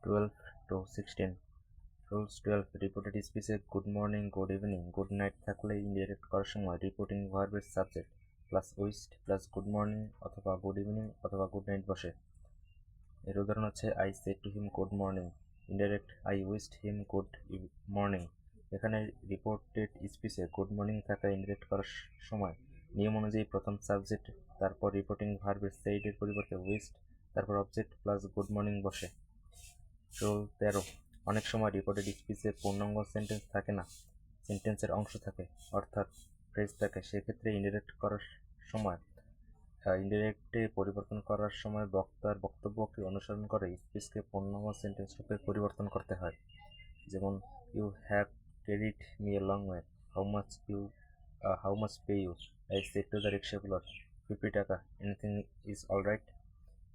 12 to 16. Rules 12. Reported স্পিচে good morning, good evening, good night থাকলে indirect করার সময় রিপোর্টিং ভার্বের subject plus wished plus good morning অথবা গুড ইভিনিং অথবা গুড নাইট বসে। এর উদাহরণ হচ্ছে I said to him good morning, indirect I wished him good morning. এখানে রিপোর্টেড স্পিচে গুড মর্নিং থাকা ইনডিরেক্ট করার সময় নিয়ম অনুযায়ী প্রথম সাবজেক্ট, তারপর রিপোর্টিং ভার্বের সেইডের পরিবর্তে উইস্ট, তারপর অবজেক্ট প্লাস গুড মর্নিং বসে। রুল 13। অনেক সময় রিপোর্টেড স্পিচে পূর্ণাঙ্গ সেন্টেন্স থাকে না, সেন্টেন্সের অংশ থাকে, অর্থাৎ ফ্রেজ থাকে। সেক্ষেত্রে ইনডিরেক্ট করার সময় ইনডিরেক্টে পরিবর্তন করার সময় বক্তার বক্তব্যকে অনুসরণ করে স্পিচকে পূর্ণাঙ্গ সেন্টেন্স রূপে পরিবর্তন করতে হয়। যেমন you have carried me a long way, how much pay you, I said to the rickshaw puller 50 টাকা, এনিথিং ইজ অল রাইট।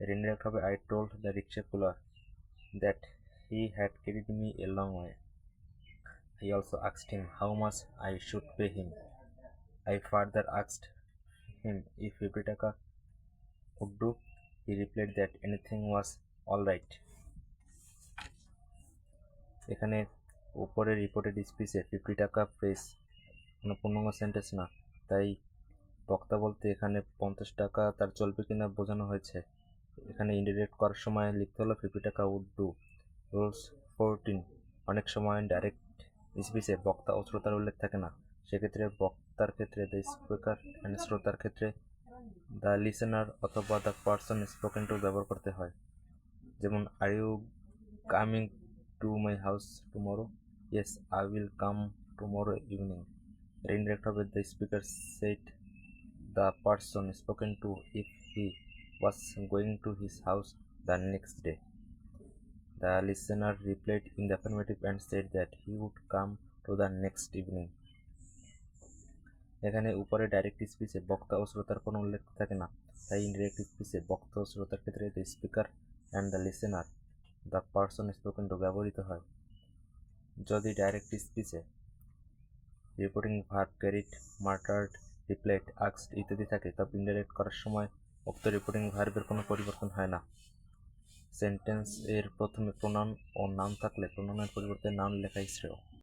এর ইনডিরেক্ট হবে I told the rickshaw puller that he had carried me a long way. I also asked him how much I should pay him. I further asked him if 50 taka would do. He replied that anything was all right. এখানে উপরে reported স্পিচে 50 টাকা phrase কোনো পূর্ণাঙ্গ sentence না, তাই বক্তা বলতে এখানে 50 টাকা তার চলবে কিনা বোঝানো হয়েছে। এখানে ইনডিরেক্ট করার সময় লিখতে হলো 50 টাকা উড ডু। রুলস 14। অনেক সময় ডাইরেক্ট স্পিচে বক্তা ও শ্রোতার উল্লেখ থাকে না, সেক্ষেত্রে বক্তার ক্ষেত্রে দ্য স্পিকার অ্যান্ড শ্রোতার ক্ষেত্রে দ্য লিসেনার অথবা দ্য পার্সন স্পোকেন টু ব্যবহার করতে হয়। যেমন are you coming to my house tomorrow, yes I will come tomorrow evening. Indirect হবে the speaker said the person spoken to if he was going to his house the next day. The listener replied in the affirmative and said that he would come to the next evening. এখানে উপরে direct স্পিচে বক্তা ও শ্রোতার কোনো উল্লেখ থাকে না, তাই ইনডিরেক্ট স্পিচে বক্তা ও শ্রোতার ক্ষেত্রে the speaker and the listener the person spoken to ব্যবহৃত হয়। যদি ডাইরেক্ট স্পিচে reporting verb carried, muttered, replied, আক্সড ইত্যাদি থাকে, তবে ইনডিরেক্ট করার সময় উক্ত রিপোর্টিং ভার্বের কোনো পরিবর্তন হয় না। সেন্টেন্স এর প্রথমে প্রোনাউন ও নাউন থাকলে প্রোনাউনের পরিবর্তে নাউন লেখাই শ্রেয়।